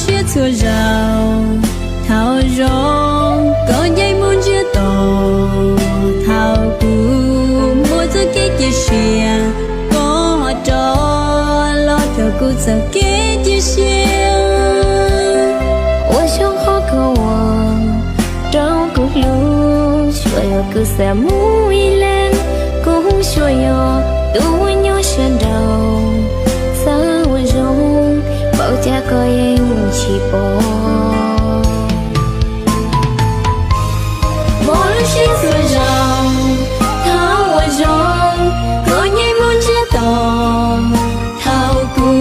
chia thua giàu thao rong có dây muốn chia tổ thao cù mua cho cái chia sẻ có họ cho lo cho cù cho cái chia sẻ我想好个我找个路说要个啥木一兰cũng说要多nhau山đầu xa quên rong bao cha coi em chỉ bỏ bỏ lúc xin rồi rong thao quên rong có nhảy muốn chia tổ thao cù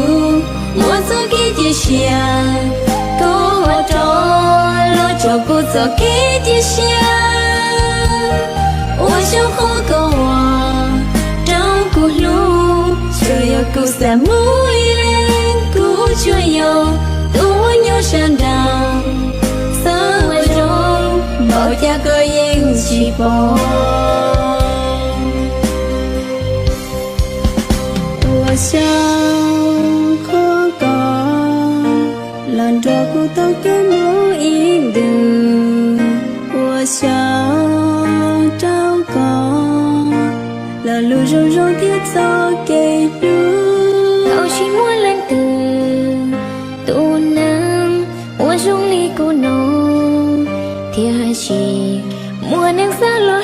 mua cho cái chia sẻ có họ cho cô cho cái chia sẻ我想好个我找个路却要够三木一人够却要多鸟山上三万中保家个引起风我想可个懒着不到个木一人我想路rong rong thiết gió cây lúa tao chỉ muốn lên từ tu nắng mua rong ly cô nó thì hai chị mua nắng xa lo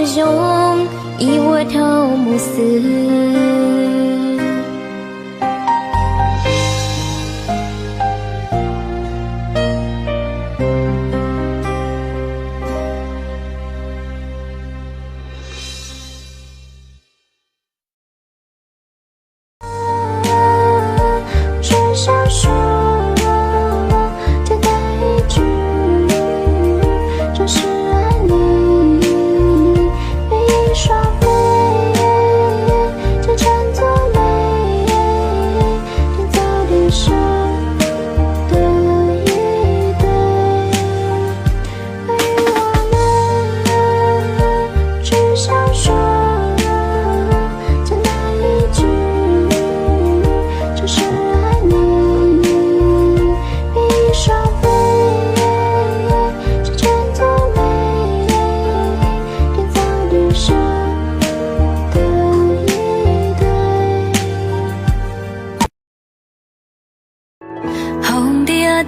rong y qua thâu mùa xưa hồng địa